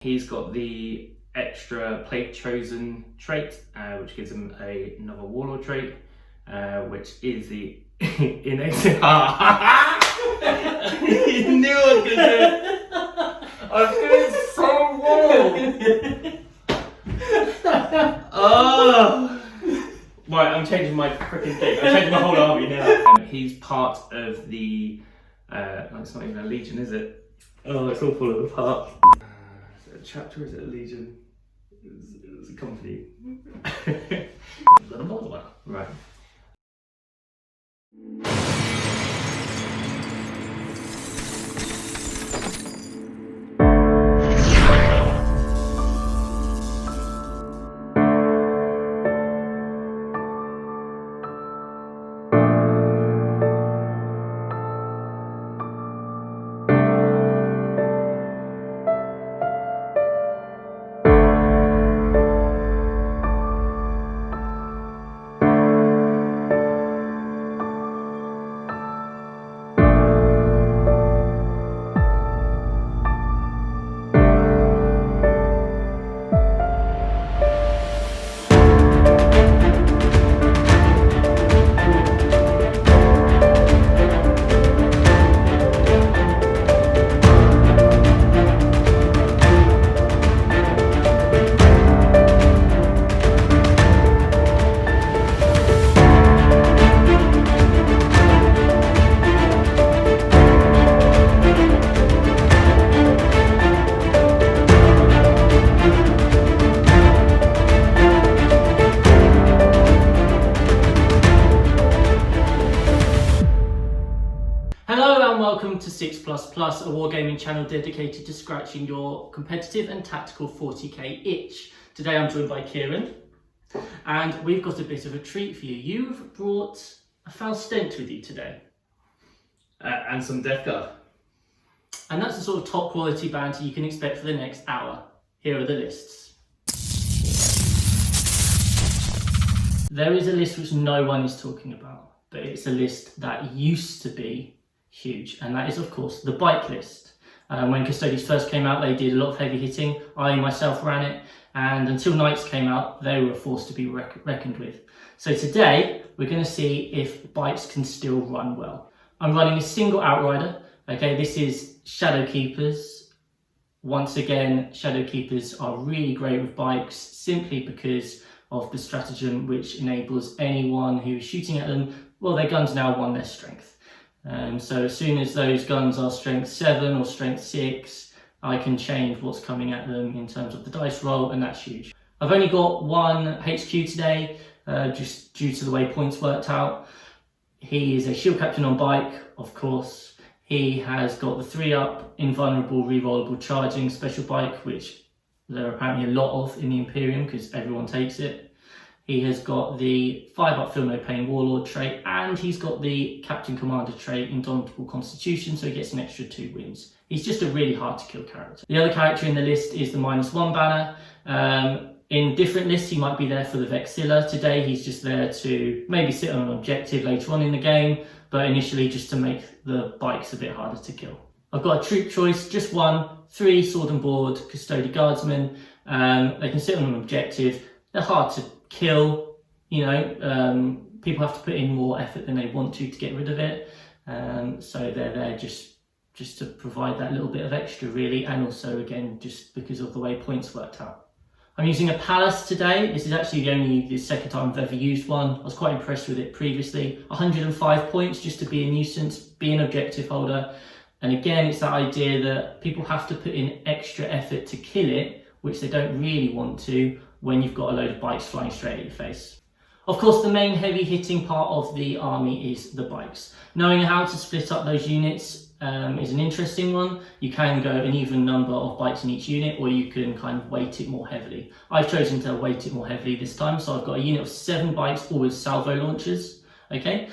He's got the extra plate chosen trait, which gives him another warlord trait, which is the innate. You knew I was gonna do it. I was doing so wrong. Oh. Right, I'm changing my freaking thing. I'm changing my whole army now. He's part of the. It's not even a legion, is it? Oh, it's all falling apart. Is it a chapter or is it a legion? It's a company. Right. Welcome to 6++, a wargaming channel dedicated to scratching your competitive and tactical 40k itch. Today I'm joined by Kieran, and we've got a bit of a treat for you. You've brought a Faustent with you today. And some DEATHGUARD. And that's the sort of top quality banter you can expect for the next hour. Here are the lists. There is a list which no one is talking about, but it's a list that used to be huge, and that is of course the bike list. When Custodes first came out, they did a lot of heavy hitting. I myself ran it, and until Knights came out, they were a force to be reckoned with. So today we're going to see if bikes can still run well. I'm running a single outrider. Okay, this is Shadow Keepers. Once again, Shadow Keepers are really great with bikes simply because of the stratagem which enables anyone who's shooting at them, well, their guns now 1 less strength. So as soon as those guns are strength 7 or strength 6, I can change what's coming at them in terms of the dice roll, and that's huge. I've only got 1 HQ today, just due to the way points worked out. He is a shield captain on bike, of course. He has got the 3-up invulnerable rerollable charging special bike, which there are apparently a lot of in the Imperium because everyone takes it. He has got the 5-up Feel No Pain Warlord trait, and he's got the Captain Commander trait, Indomitable Constitution, so he gets an extra 2 wins. He's just a really hard to kill character. The other character in the list is the -1 banner. In different lists, he might be there for the Vexilla. Today, he's just there to maybe sit on an objective later on in the game, but initially just to make the bikes a bit harder to kill. I've got a troop choice, just 1, 3 Sword and Board Custodian Guardsmen. They can sit on an objective. They're hard to kill, you know, people have to put in more effort than they want to get rid of it, so they're there just to provide that little bit of extra really, and also again just because of the way points worked out. I'm using a Palace today. This is actually the second time I've ever used one. I was quite impressed with it previously. 105 points just to be a nuisance, be an objective holder, and again it's that idea that people have to put in extra effort to kill it, which they don't really want to when you've got a load of bikes flying straight at your face. Of course, the main heavy hitting part of the army is the bikes. Knowing how to split up those units is an interesting one. You can go an even number of bikes in each unit, or you can kind of weight it more heavily. I've chosen to weight it more heavily this time, so I've got a unit of 7 bikes, all with salvo launchers. Okay,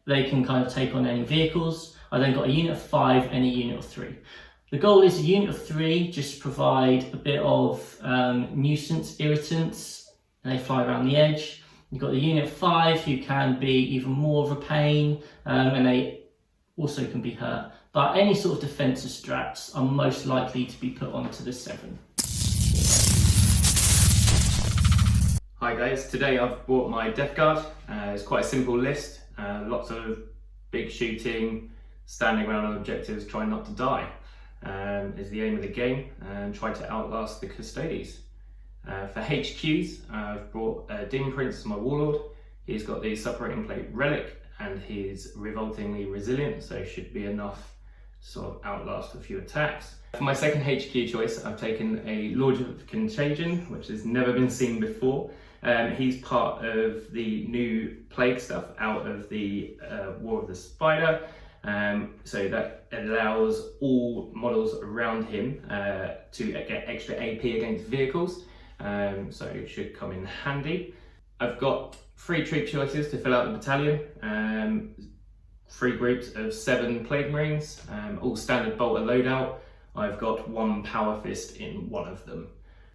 they can kind of take on any vehicles. I then got a unit of 5 and a unit of 3. The goal is a unit of 3, just provide a bit of nuisance irritants, and they fly around the edge. You've got the unit of 5 who can be even more of a pain, and they also can be hurt. but any sort of defensive strats are most likely to be put onto the 7. Hi guys, today I've brought my DEATHGUARD. It's quite a simple list, lots of big shooting, standing around on objectives, trying not to die is the aim of the game, and try to outlast the Custodes. For HQs, I've brought Demon Prince as my warlord. He's got the separating plate relic and he's revoltingly resilient, so should be enough to sort of outlast a few attacks. For my second HQ choice, I've taken a Lord of Contagion, which has never been seen before. He's part of the new plague stuff out of the War of the Spider, so that allows all models around him to get extra AP against vehicles, so it should come in handy. I've got 3 troop choices to fill out the battalion, 3 groups of 7 Plague Marines, all standard bolter loadout. I've got 1 Power Fist in one of them.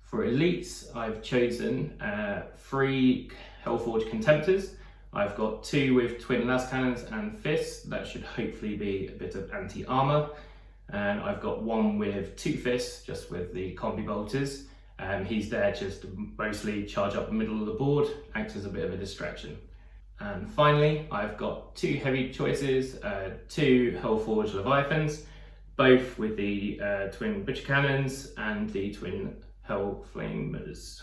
For elites, I've chosen 3 Hellforge Contemptors. I've got 2 with twin las cannons and fists. That should hopefully be a bit of anti-armor. And I've got 1 with 2 fists, just with the combi bolters. He's there just to mostly charge up the middle of the board, acts as a bit of a distraction. And finally, I've got 2 heavy choices, 2 Hellforge Leviathans, both with the twin butcher cannons and the twin Hell Flamers.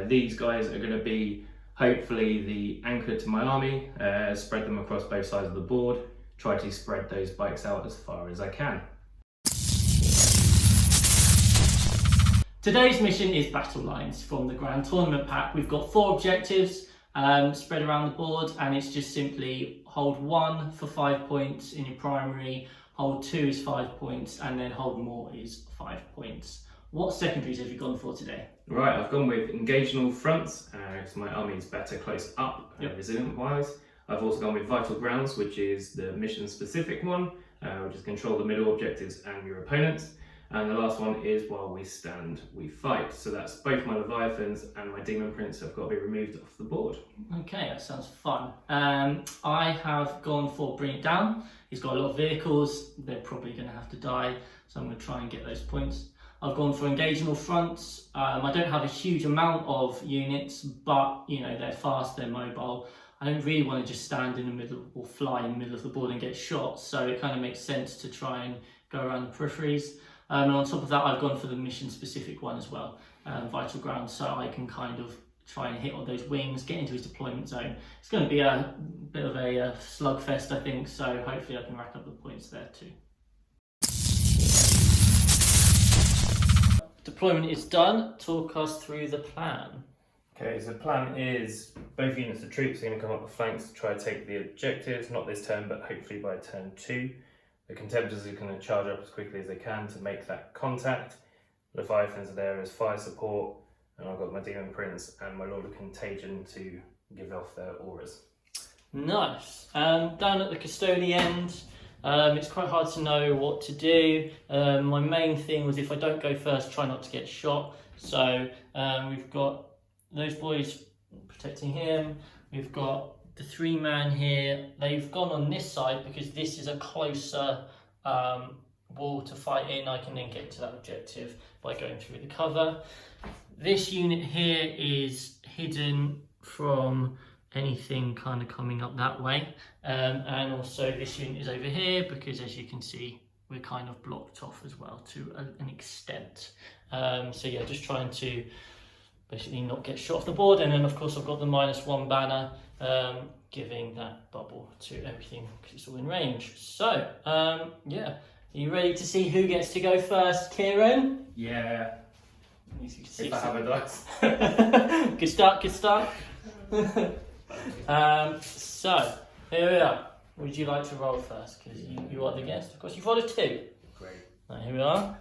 These guys are going to be hopefully the anchor to my army, spread them across both sides of the board, try to spread those bikes out as far as I can. Today's mission is Battle Lines from the Grand Tournament Pack. We've got 4 objectives spread around the board, and it's just simply hold 1 for 5 points in your primary, hold 2 is 5 points, and then hold more is 5 points. What secondaries have you gone for today? Right, I've gone with engage on all fronts, because my army is better close up, resilient wise. I've also gone with vital grounds, which is the mission specific one, which is control the middle objectives and your opponents. And the last one is while we stand, we fight. So that's both my Leviathans and my Demon Prince have got to be removed off the board. Okay, that sounds fun. I have gone for Bring It Down. He's got a lot of vehicles. They're probably going to have to die, so I'm going to try and get those points. I've gone for Engage on all fronts. I don't have a huge amount of units, but you know, they're fast, they're mobile. I don't really want to just stand in the middle or fly in the middle of the board and get shot, so it kind of makes sense to try and go around the peripheries. And on top of that, I've gone for the mission specific one as well, vital ground, so I can kind of try and hit on those wings, get into his deployment zone. It's going to be a bit of a slugfest, I think, so hopefully I can rack up the points there too. Deployment is done. Talk us through the plan. Okay, so the plan is both units of troops are going to come up the flanks to try to take the objectives, not this turn, but hopefully by turn 2. The Contemptors are going to charge up as quickly as they can to make that contact. Leviathans are there as fire support, and I've got my Demon Prince and my Lord of Contagion to give off their auras. Nice. Down at the Custodian end, it's quite hard to know what to do. My main thing was if I don't go first, try not to get shot. So we've got those boys protecting him. We've got the 3-man here. They've gone on this side because this is a closer wall to fight in. I can then get to that objective by going through the cover. This unit here is hidden from anything kind of coming up that way, and also this unit is over here because, as you can see, we're kind of blocked off as well to an extent. So yeah, just trying to basically not get shot off the board, and then of course I've got the -1 banner, giving that bubble to everything because it's all in range. So yeah, are you ready to see who gets to go first, Kieran? Yeah, if I have a dice. Good start, good start. So here we are. Would you like to roll first? Because you are the guest. Of course, you've rolled a 2. Great. Right, here we are.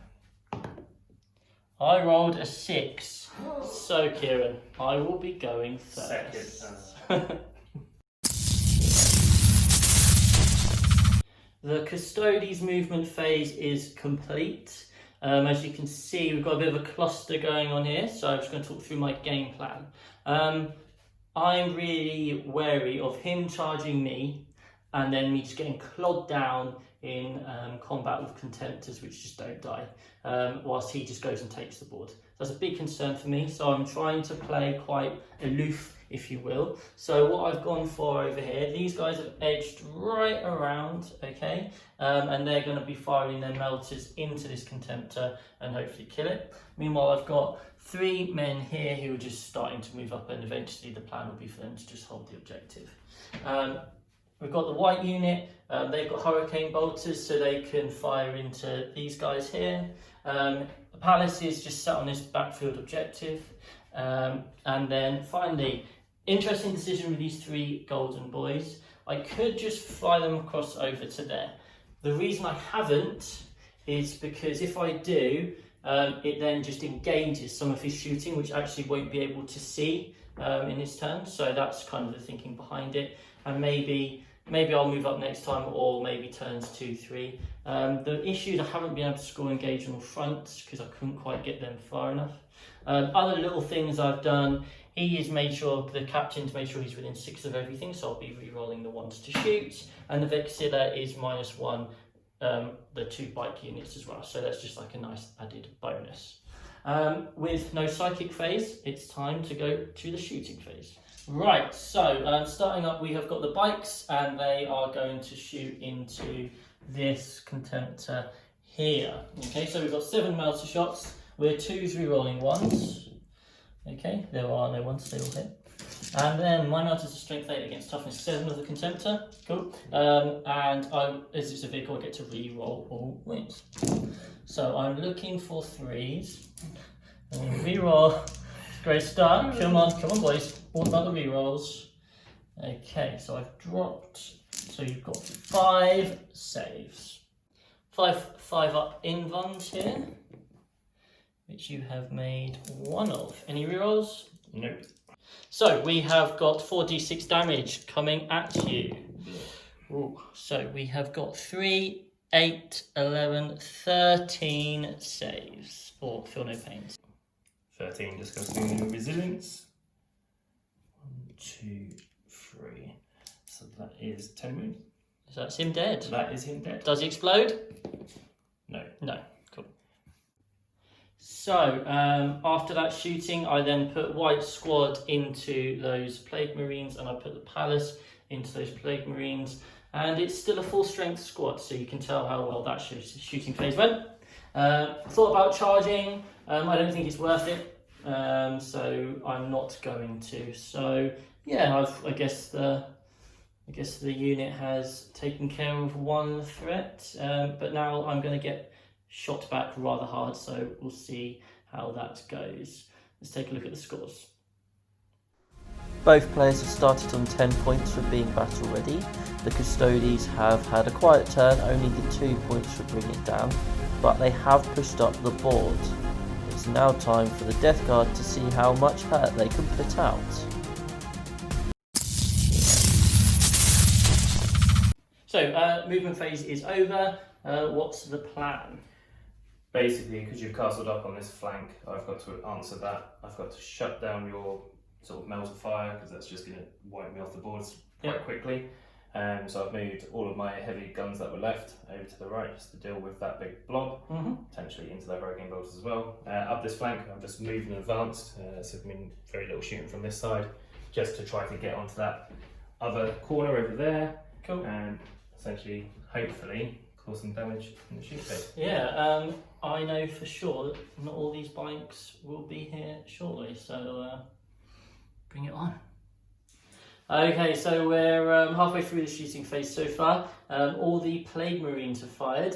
I rolled a 6. So Kieran, I will be going first. Second. The Custodes movement phase is complete. As you can see, we've got a bit of a cluster going on here, so I'm just going to talk through my game plan. I'm really wary of him charging me and then me just getting clogged down, in combat with contemptors which just don't die, whilst he just goes and takes the board. That's a big concern for me, so I'm trying to play quite aloof, if you will. So what I've gone for over here, these guys have edged right around, okay, and they're going to be firing their melters into this contemptor and hopefully kill it. Meanwhile, I've got 3 men here who are just starting to move up, and eventually the plan will be for them to just hold the objective. We've got the white unit, they've got hurricane bolters, so they can fire into these guys here. The palace is just sat on this backfield objective. And then finally, interesting decision with these 3 golden boys. I could just fly them across over to there. The reason I haven't is because if I do, it then just engages some of his shooting, which actually won't be able to see in his turn. So that's kind of the thinking behind it. And maybe I'll move up next time, or maybe turns 2, 3. The issue is I haven't been able to score engage on the front because I couldn't quite get them far enough. Other little things I've done, he has made sure, the captain's made sure he's within 6 of everything, so I'll be re-rolling the ones to shoot. And the Vexilla is -1, the 2 bike units as well, so that's just like a nice added bonus. With no psychic phase, it's time to go to the shooting phase. Right, so starting up, we have got the bikes, and they are going to shoot into this contemptor here. Okay, so we've got 7 melter shots. We're 2s re-rolling 1s. Okay, there are no 1s, they all hit. And then my melters are strength 8 against toughness 7 of the contemptor. Cool. And as it's a vehicle, I get to re-roll all wins. So I'm looking for 3s. And re-roll. Great start. Come on, boys. What about the re-rolls? Okay, so I've dropped. So you've got 5 saves. 5 up in ones here, which you have made 1 of. Any rerolls? Nope. So we have got 4d6 damage coming at you. Ooh. So we have got 3, 8, 11, 13 saves. Or feel no pains. 13 discussing resilience. 1, 2, 3. So that is 10 wounds. So that's him dead. That is him dead. Does he explode? No. No. Cool. So after that shooting, I then put White Squad into those Plague Marines, and I put the Palace into those Plague Marines, and it's still a full strength squad, so you can tell how well that shooting phase went. Thought about charging. I don't think it's worth it, so I'm not going to. So yeah, I guess the unit has taken care of 1 threat, but now I'm going to get shot back rather hard, so we'll see how that goes. Let's take a look at the scores. Both players have started on 10 points for being battle ready. The Custodes have had a quiet turn, only the 2 points for bringing it down, but they have pushed up the board. It's now time for the Death Guard to see how much hurt they can put out. So, movement phase is over. What's the plan? Basically, because you've castled up on this flank, I've got to answer that. I've got to shut down your sort of melter fire, because that's just going to wipe me off the boards quite quickly. So I've moved all of my heavy guns that were left over to the right, just to deal with that big blob, potentially into the hurricane bolters as well. Up this flank, I've just moved and advanced, so I mean very little shooting from this side, just to try to get onto that other corner over there. Cool. And essentially, hopefully, cause some damage in the shoot phase. Yeah, I know for sure that not all these bikes will be here shortly, so bring it on. Okay, so we're halfway through the shooting phase so far. All the Plague Marines have fired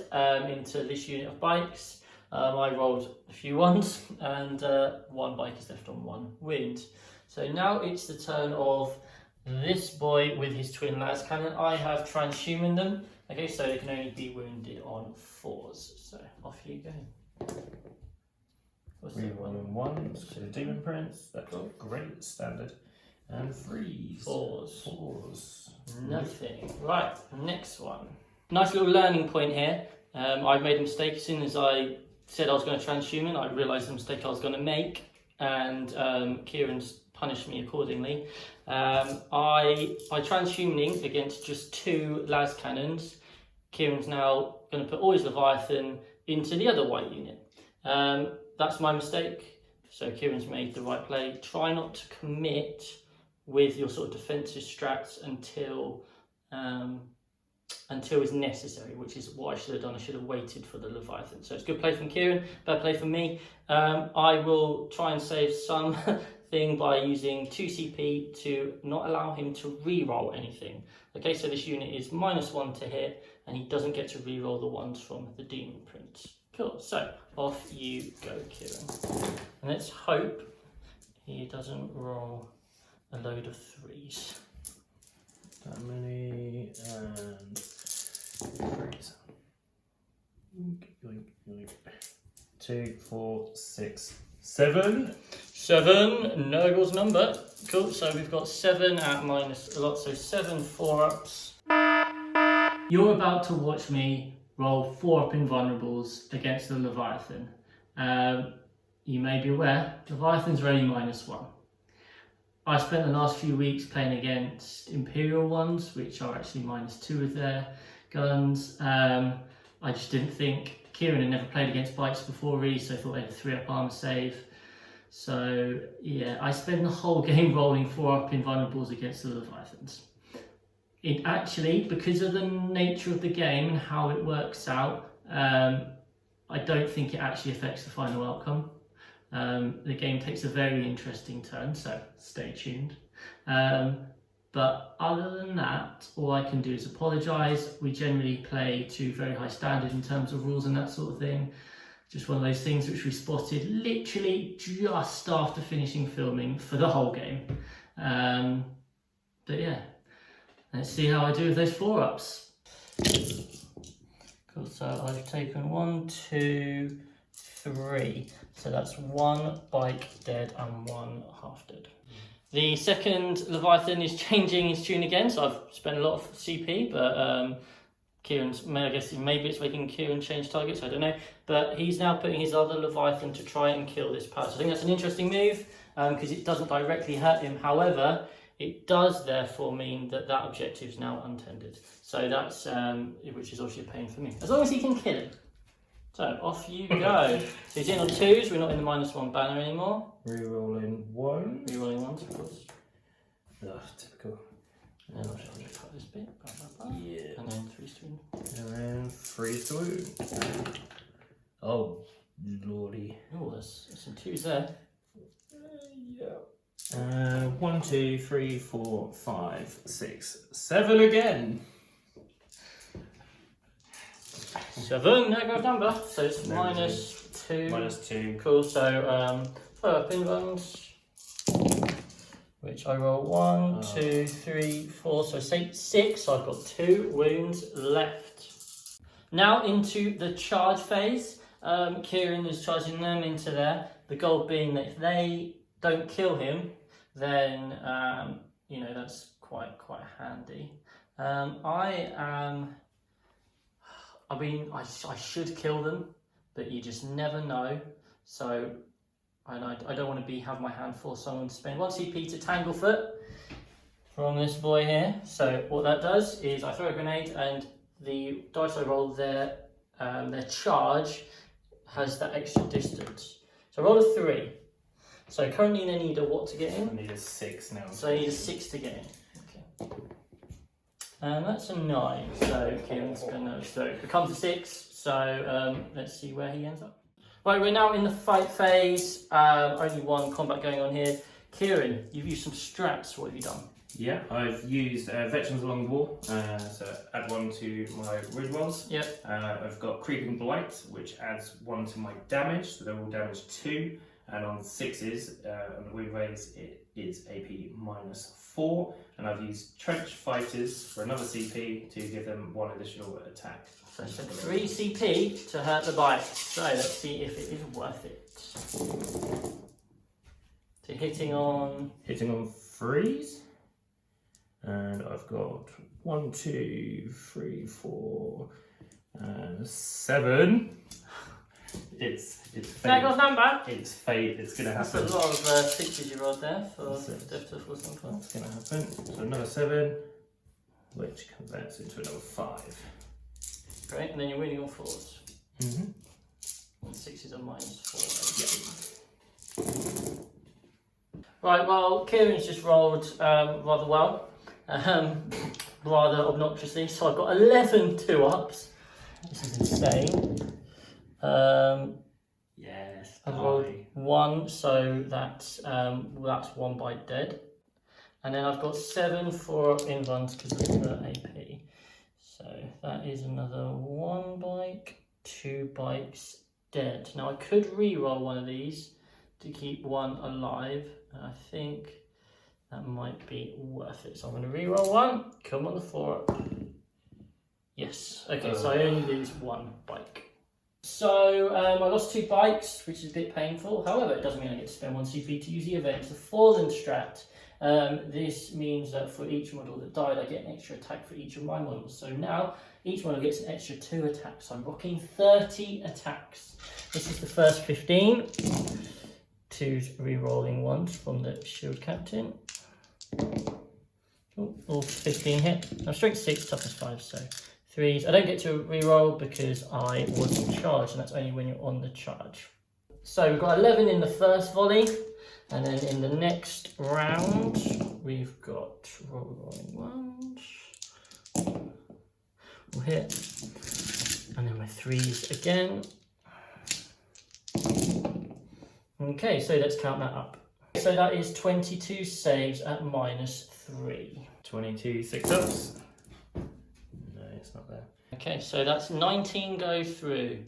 into this unit of bikes. I rolled a few 1s, and 1 bike is left on 1 wound. So now it's the turn of this boy with his twin las cannon. I have transhuman them. Okay, so they can only be wounded on 4s. So off you go. Rerolling 1s to the Demon Prince. That's great standard. And 3s. 4s. Nothing. Right, next one. Nice little learning point here. I've made a mistake as soon as I said I was going to transhuman. I realised the mistake I was going to make, and Kieran's punished me accordingly. By transhumaning against just 2 las cannons, Kieran's now going to put all his Leviathan into the other white unit. That's my mistake. So Kieran's made the right play. Try not to commit with your sort of defensive strats until it's necessary, which is what I should have done. I should have waited for the Leviathan. So it's good play from Kieran, bad play from me. I will try and save some thing by using 2 CP to not allow him to re-roll anything. Okay, so this unit is -1 to hit, and he doesn't get to re-roll the ones from the Demon Prince. Cool, so off you go, Kieran. And let's hope he doesn't roll a load of 3s. That many and 3s. 2, 4, 6, 7. 7, Nurgle's number. Cool, so we've got 7 at minus a lot, so 7 4-ups. You're about to watch me roll 4-up invulnerables against the Leviathan. You may be aware, Leviathan's already -1. I spent the last few weeks playing against Imperial ones, which are actually -2 with their guns. I just didn't think, Kieran had never played against bikes before really, so I thought they had a 3-up armor save. So yeah, I spent the whole game rolling 4-up invulnerables against the Leviathans. It actually, because of the nature of the game and how it works out, I don't think it actually affects the final outcome. The game takes a very interesting turn, so stay tuned. But other than that, all I can do is apologise. We generally play to very high standard in terms of rules and that sort of thing. Just one of those things which we spotted literally just after finishing filming for the whole game. But yeah, let's see how I do with those 4-ups. Cool, so I've taken 1, 2, 3. So that's 1 bike dead and 1 half dead. The second Leviathan is changing his tune again, so I've spent a lot of CP, but Kieran's, I guess maybe it's making Kieran change targets, I don't know. But he's now putting his other Leviathan to try and kill this pass. I think that's an interesting move, because it doesn't directly hurt him. However, it does therefore mean that that objective is now untended. So that's, which is obviously a pain for me. As long as he can kill him. So off you go. So he's in on 2s, we're not in the -1 banner anymore. Rerolling 1. Rerolling 1s, of course. Ugh, typical. And then I'll just cut this bit. Yeah. And then 3 to wound. And then 3 to wound. Oh, lordy. Oh, there's some 2s there. Yeah. 1, 2, 3, 4, 5, 6, 7 again. 7, there goes number. So it's -2. -2. Cool, so 4 pin runs, which I roll 1, 2, 3, 4, so say 6. So I've got 2 wounds left. Now into the charge phase. Kieran is charging them into there. The goal being that if they don't kill him, then you know, that's quite handy. I should kill them, but you just never know. So, I don't want to have my hand force someone to spend 1 CP to Tanglefoot from this boy here. So what that does is I throw a grenade, and the dice I roll their charge has that extra distance. So I roll a 3. So currently they need a what to get in? I need a 6 now. So I need a 6 to get in. Okay. And that's a 9. So Kieran's gonna, so it becomes a 6. So let's see where he ends up. Right, we're now in the fight phase. Only 1 combat going on here. Kieran, you've used some strats. What have you done? Yeah, I've used Veterans Along the Wall, so add 1 to my Ridge Wells. Yep. I've got Creeping Blight, which adds 1 to my damage, so they're all damage 2. And on 6s, on the Wind Rays, it is AP -4. And I've used Trench Fighters for another CP to give them 1 additional attack. So 3 CP to hurt the bike. So let's see if it is worth it. So hitting on 3s. And I've got 1, 2, 3, 4, 7. It's there goes number. It's fate. It's gonna happen. That's a lot of 6s you rolled there for Adeptus Custodes. It's gonna happen. So another 7, which converts into another 5. Great, and then you're winning on 4s. Mm-hmm. And 6s are -4. Yeah. Right, well, Kieran's just rolled rather well, rather obnoxiously. So I've got 11 2-ups. This is insane. Yes. I've rolled 1, so that's 1 bike dead. And then I've got 7 4-up inruns because of the AP. So that is another 1 bike, 2 bikes dead. Now I could re-roll one of these to keep 1 alive, and I think that might be worth it. So I'm going to re-roll 1. Come on, the 4-up. Yes. Okay, so I only lose 1 bike. So I lost 2 bikes, which is a bit painful. However, it doesn't mean I get to spend 1 CP to use the event. It's a fallen strat. This means that for each model that died, I get an extra attack for each of my models. So now each model gets an extra 2 attacks. So I'm rocking 30 attacks. This is the first 15. 2's re-rolling 1s from the shield captain. All 15 hit. I'm strength 6, toughness 5, so 3s. I don't get to re-roll because I wasn't charged, and that's only when you're on the charge. So we've got 11 in the first volley, and then in the next round we've got rolling 1s. We'll hit, and then my 3s again. Okay, so let's count that up. So that is 22 saves at -3. 22 6-ups. No, it's not there. Okay, so that's 19 go through.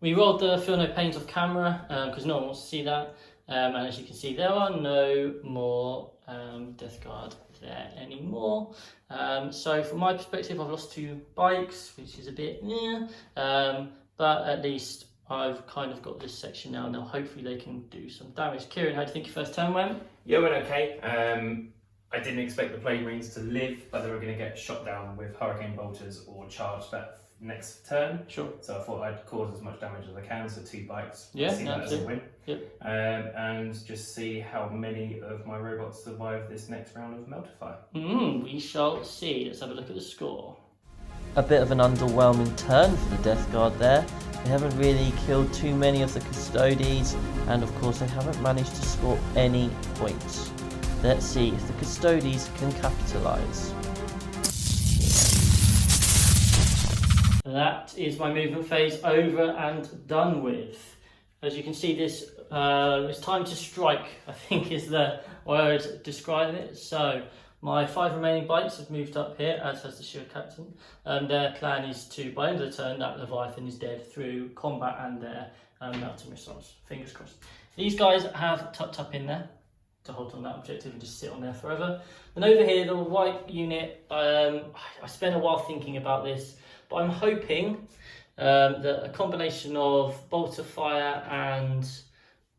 We rolled the Feel No Pains off camera because no one wants to see that. And as you can see, there are no more Death Guard there anymore. So from my perspective, I've lost 2 bikes, which is a bit but at least I've kind of got this section now. Now hopefully they can do some damage. Kieran, how do you think your first turn went? Yeah, it went okay. I didn't expect the Plague Marines to live, but they were going to get shot down with Hurricane Bolters or charged that next turn. Sure. So I thought I'd cause as much damage as I can, so 2 bikes. Yeah, see that as a win. Yep. And just see how many of my robots survive this next round of Meltify. We shall see. Let's have a look at the score. A bit of an underwhelming turn for the Death Guard there. They haven't really killed too many of the Custodes, and of course they haven't managed to score any points. Let's see if the Custodes can capitalise. That is my movement phase over and done with. As you can see, this it's time to strike, I think is the word describing it. So my 5 remaining bikes have moved up here, as has the shield captain, and their plan is to, by the end of the turn, that Leviathan is dead through combat and their melting missiles. Fingers crossed. These guys have tucked up in there to hold on that objective and just sit on there forever. And over here, the white unit, I spent a while thinking about this, but I'm hoping that a combination of bolter fire and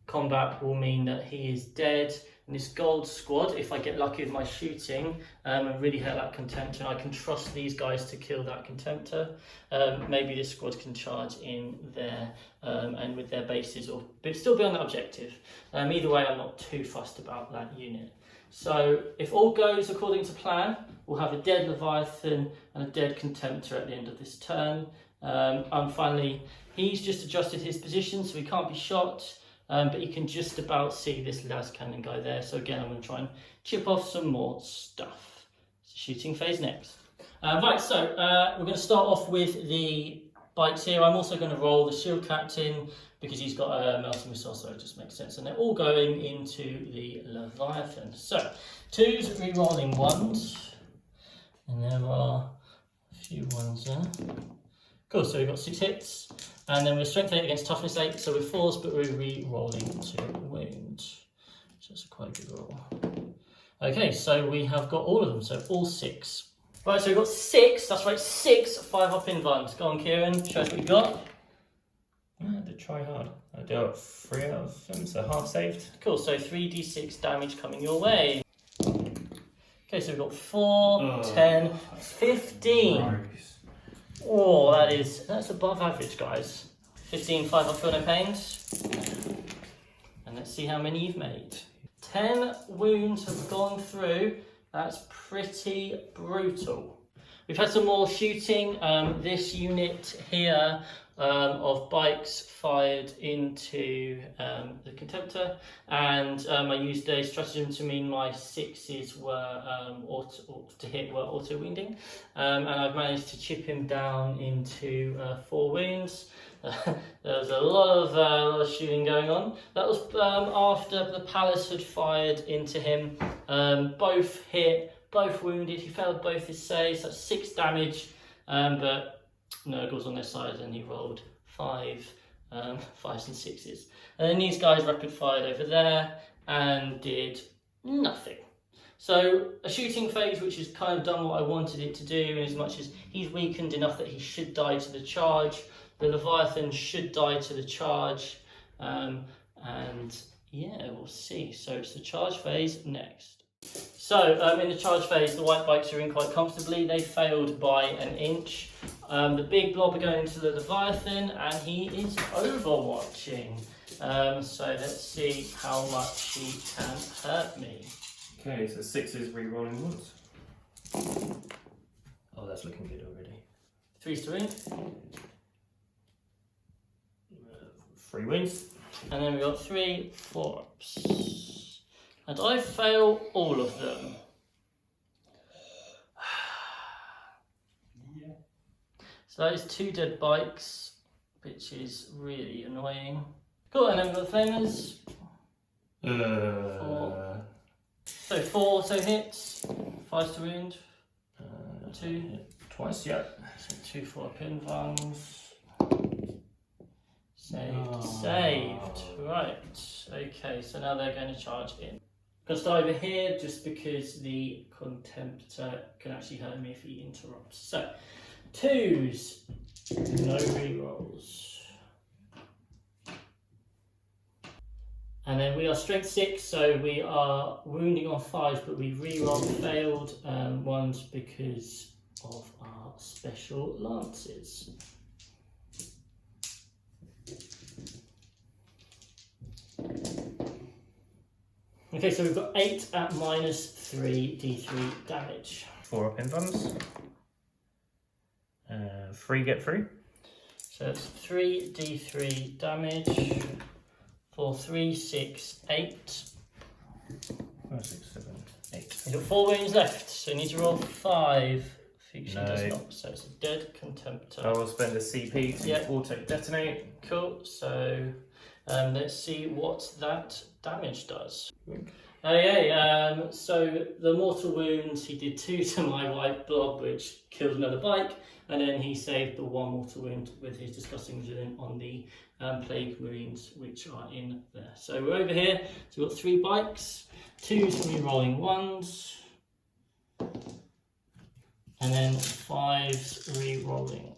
combat will mean that he is dead. And this gold squad, if I get lucky with my shooting and really hit that contemptor, I can trust these guys to kill that contemptor. Maybe this squad can charge in there and with their bases, but still be on that objective. Either way, I'm not too fussed about that unit. So if all goes according to plan, we'll have a dead Leviathan and a dead contemptor at the end of this turn. And finally, he's just adjusted his position so he can't be shot. But you can just about see this las cannon guy there. So again, I'm going to try and chip off some more stuff. It's shooting phase next. Right, so we're going to start off with the bikes here. I'm also going to roll the shield captain because he's got a melting missile, so it just makes sense. And they're all going into the Leviathan. So 2's re-rolling 1s, and there are a few 1s there. Cool, so we've got 6 hits. And then we're strength 8 against toughness 8, so we're 4s, but we're re-rolling 2 wounds. So that's a quite good roll. Okay, so we have got all of them, so all 6. Right, so we've got 6, that's right, 6 5-up invuns. Go on, Kieran, show us what you got. I did try hard. I dealt 3 out of them, so half saved. Cool, so 3d6 damage coming your way. Okay, so we've got 4, 10, 15. Gross. Oh, that's above average, guys. 15 5-up Feel No Pains. And let's see how many you've made. 10 wounds have gone through. That's pretty brutal. We've had some more shooting. This unit here of bikes fired into the Contemptor, and I used a stratagem to mean my 6s were auto wounding, and I've managed to chip him down into 4 wounds. There was a lot of shooting going on. That was after the palace had fired into him. Both hit, both wounded. He failed both his saves. That's 6 damage, but Nurgle's on their side, and he rolled 5s and 6s. And then these guys rapid fired over there and did nothing. So a shooting phase which has kind of done what I wanted it to do, as much as he's weakened enough that he should die to the charge. The Leviathan should die to the charge, and yeah, we'll see. So it's the charge phase next. So in the charge phase, the white bikes are in quite comfortably. They failed by an inch. The big blob are going to the Leviathan, and he is overwatching. So let's see how much he can hurt me. Okay, so 6s re-rolling once. Oh, that's looking good already. 3s to wound. 3 wins. And then we've got 3 4-ups. And I fail all of them. Yeah. So that is 2 dead bikes, which is really annoying. Cool, and then we've got flamers. 4. So 4 auto hits, 5s to wound. 2. Twice, yeah. So 2 4-pin ones. Saved. Right. Okay, so now they're going to charge in. I'm going to start over here just because the Contemptor can actually hurt me if he interrupts. So, 2s, no rerolls. And then we are strength 6, so we are wounding on 5s, but we reroll failed ones because of our special lances. Okay, so we've got 8 at minus 3 d3 damage. 4 up in buns. 3 get free. So it's 3 d3 damage for 3, 6, 8. 5, 6, 7, 8. You've got 4 wounds left, so you need to roll 5. Fiction No. does not, so it's a dead Contemptor. I will spend a CP to auto detonate. Cool, so let's see what that damage does. Okay, so the mortal wounds, he did 2 to my white blob, which killed another bike, and then he saved the 1 mortal wound with his disgusting resilient on the plague marines, which are in there. So we're over here, so we've got 3 bikes, 2s re-rolling 1s, and then 5s re-rolling.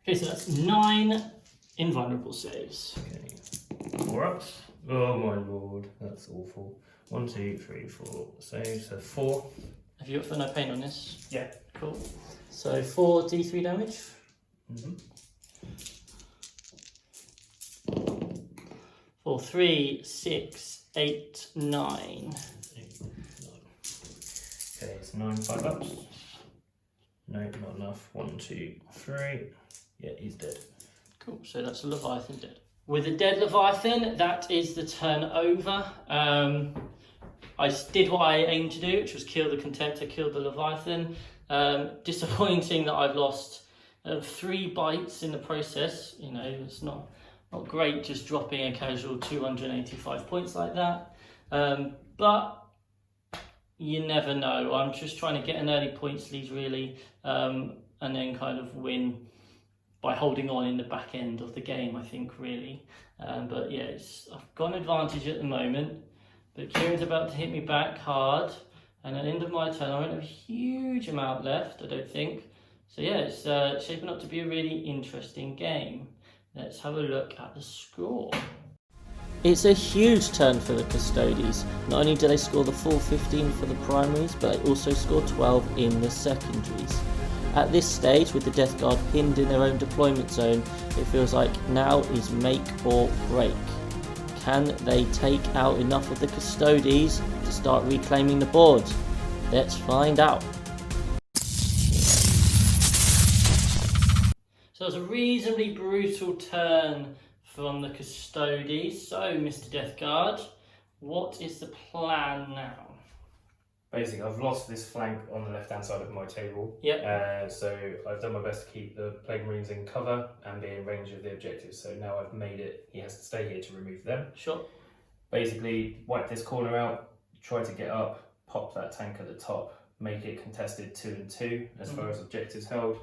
Okay, so that's 9 invulnerable saves. Okay. 4 ups. Oh my lord, that's awful. 1, 2, 3, 4 saves. So 4. Have you got for no pain on this? Yeah. Cool. So 4 d3 damage. For 3, 6, 8, 9. 8, 9. Okay, it's 9 5 ups. No, not enough. 1, 2, 3. Yeah, he's dead. Cool, so that's a Leviathan dead. With a dead Leviathan, that is the turn over. I did what I aimed to do, which was kill the Contemptor, kill the Leviathan. Disappointing that I've lost 3 bites in the process. You know, it's not great just dropping a casual 285 points like that. But you never know. I'm just trying to get an early points lead really, and then kind of win by holding on in the back end of the game, I think, really. But yeah, I've got an advantage at the moment, but Kieran's about to hit me back hard, and at the end of my turn, I won't have a huge amount left, I don't think. So yeah, it's shaping up to be a really interesting game. Let's have a look at the score. It's a huge turn for the Custodes. Not only do they score the full 15 for the primaries, but they also score 12 in the secondaries. At this stage, with the Death Guard pinned in their own deployment zone, it feels like now is make or break. Can they take out enough of the Custodes to start reclaiming the board? Let's find out. So it's a reasonably brutal turn from the Custodes. So, Mr. Death Guard, what is the plan now? Basically, I've lost this flank on the left-hand side of my table. Yep. So I've done my best to keep the Plague Marines in cover and be in range of the objectives. So now I've made it, he has to stay here to remove them. Sure. Basically, wipe this corner out, try to get up, pop that tank at the top, make it contested 2 and 2 as far as objectives held,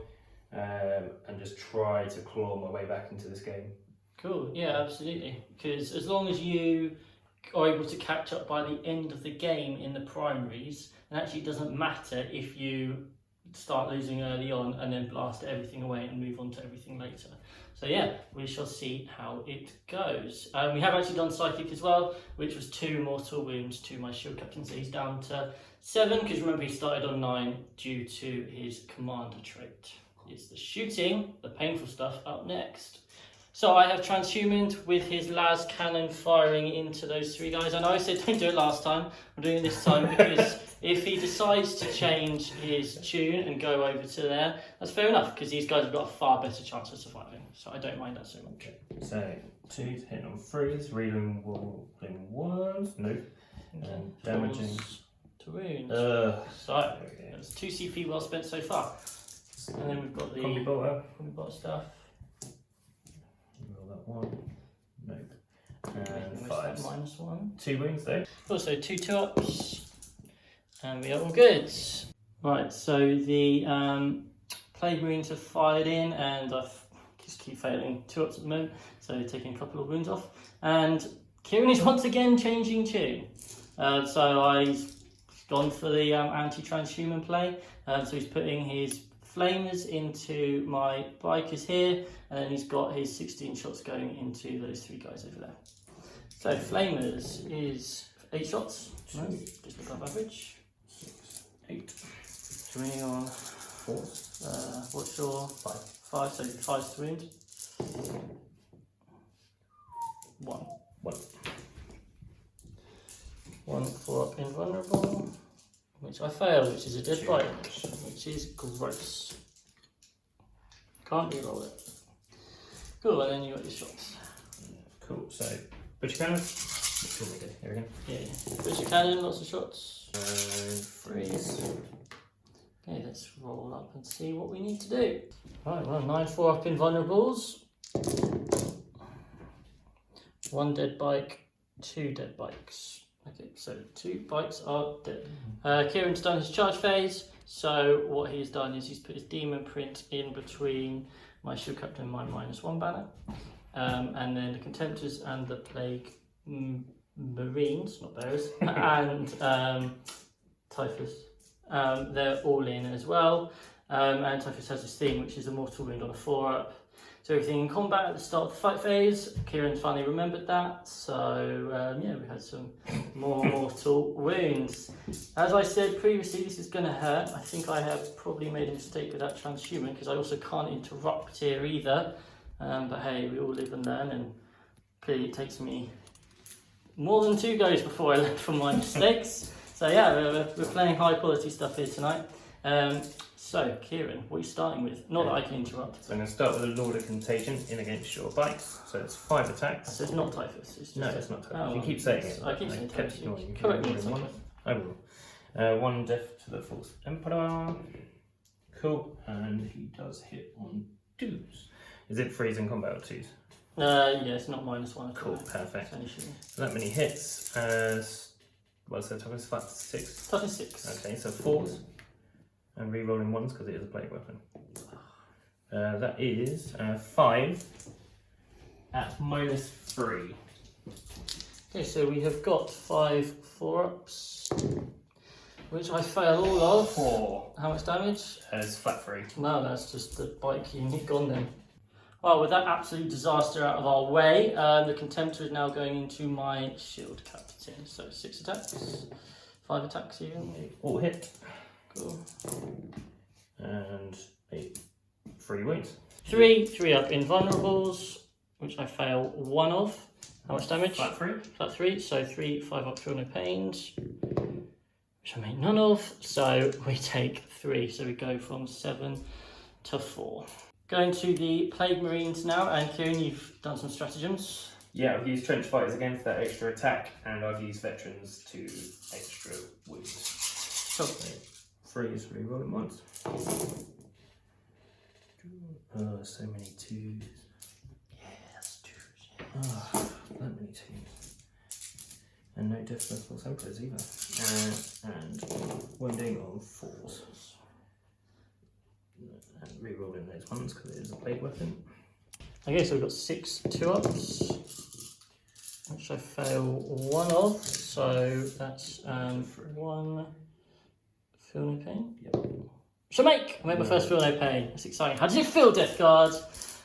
and just try to claw my way back into this game. Cool, yeah, absolutely. Because as long as you are able to catch up by the end of the game in the primaries, and actually it doesn't matter if you start losing early on and then blast everything away and move on to everything later. So yeah, we shall see how it goes. We have actually done Psychic as well, which was 2 mortal wounds to my shield captain, so he's down to 7, because remember he started on 9 due to his commander trait. It's the shooting, the painful stuff, up next. So I have transhumaned with his las cannon firing into those 3 guys. I know I said don't do it last time, I'm doing it this time because if he decides to change his tune and go over to there, that's fair enough, because these guys have got a far better chance of surviving, so I don't mind that so much. So 2 hitting on 3s, reeling 1s, nope, and damaging to wounds. So that's 2 CP well spent so far. And then we've got the combi bolter stuff. Roll that 1, nope, and -1. 5s. 2 wounds though. Also 2 2-ups, and we are all good. Right, so the Plague Marines have fired in, and I just keep failing 2-ups at the moment, so taking a couple of wounds off. And Kieran is once again changing tune. So he's gone for the anti-transhuman play, so he's putting his flamers into my bikers here, and then he's got his 16 shots going into those 3 guys over there. So flamers is 8 shots, just above average. 6, 8. 3 on 4. what's your 5? So 5's to wound. 1. 1 4-up invulnerable, which I failed, which is a dead bike, which is gross. Can't reroll it. Cool, and then you got your shots. Cool, so butcher cannons. Here we go. Yeah, butcher cannon, lots of shots. 3s. Okay, let's roll up and see what we need to do. Right, well, 9 4-up invulnerables. 1 dead bike, 2 dead bikes. Okay, so 2 bikes are dead. Kieran's done his charge phase, so what he's done is he's put his demon print in between my shield captain and my -1 banner, and then the contemptors and the plague marines, not bearers, and Typhus, they're all in as well, and Typhus has this thing which is a mortal wound on a 4-up. So everything in combat at the start of the fight phase. Kieran finally remembered that, so yeah, we had some more mortal wounds. As I said previously, this is going to hurt. I think I have probably made a mistake with that transhuman, because I also can't interrupt here either. But hey, we all live and learn, and clearly it takes me more than 2 goes before I learn from my mistakes. So yeah, we're playing high quality stuff here tonight. So, Kieran, what are you starting with? Not that I can interrupt. So I'm going to start with a Lord of Contagion in against your bikes. So it's 5 attacks. So it's not Typhus? It's just no, it's not Typhus. Oh, you keep saying it. I keep saying Typhus. You Correct me. I will. 1 death to the False Emperor. Cool. And he does hit on 2s. Is it freeze in combat or 2s? Yeah, it's not -1. Cool, perfect. It's So that many hits. What's that? Toughness 5 to 6. Toughness 6. Okay, so 4s. And re-rolling 1s because it is a plague weapon. That is 5 at -3. Okay, so we have got 5 4-ups, which I fail all of. 4. How much damage? It's flat 3. No, that's just the bike unit gone then. Well, with that absolute disaster out of our way, the Contemptor is now going into my shield captain. So 6 attacks, 5 attacks even. All hit. Cool. And 3 wounds. 3 up invulnerables, which I fail 1 of. How much damage? Flat 3. Flat 3, so 3, 5 up, feel no pains, which I make none of. So we take 3, so we go from 7 to 4. Going to the Plague Marines now, and Kieran, you've done some stratagems. Yeah, I've used trench fighters again for that extra attack, and I've used veterans to extra wounds. Cool. 3 is rerolling once. Oh, so many 2s. Yes, 2s. Oh, that many 2s. And no difficult emperors either. And wounding on 4s. And rerolling those ones because it is a plague weapon. Okay, so we've got 6 2-ups, which I fail 1 of, so that's 1 feel no pain. Yep. Shall I made my first feel no pain. That's exciting. How does it feel, Death Guard?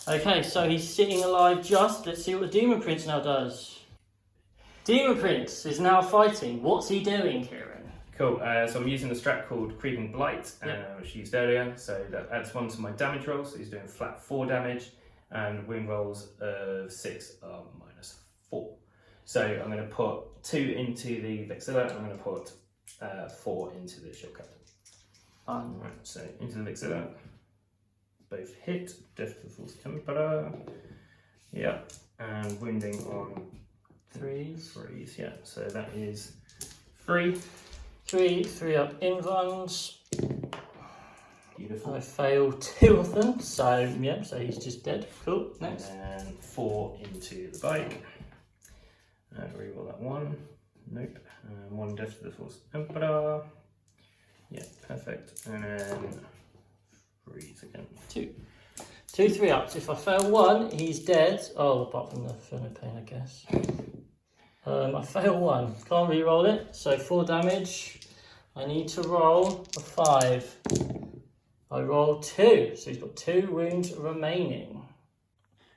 Okay, so he's sitting alive just. Let's see what the Demon Prince now does. Demon Prince is now fighting. What's he doing, Kieran? Cool, so I'm using a strat called Creeping Blight, which I used earlier, so that adds 1 to my damage rolls, so he's doing flat 4 damage, and wound rolls of 6 are -4. So I'm going to put 2 into the Vexilla, and I'm going to put 4 into the Shield Captain. Right, so into the Vexilla, both hit, Adeptus Emperor, yeah, and wounding on 3s, yeah, so that is 3. 3 up invuns. Beautiful. I fail 2 of them, so yeah, so he's just dead. Cool, next. And 4 into the bike. Reroll that 1. Nope. 1 death to the Force Emperor. Yeah, perfect. And then 3s again. 2 3 ups. If I fail 1, he's dead. Oh, apart from the feel no pain, I guess. I fail 1. Can't re-roll it. So 4 damage. I need to roll a 5. I roll 2. So he's got 2 wounds remaining.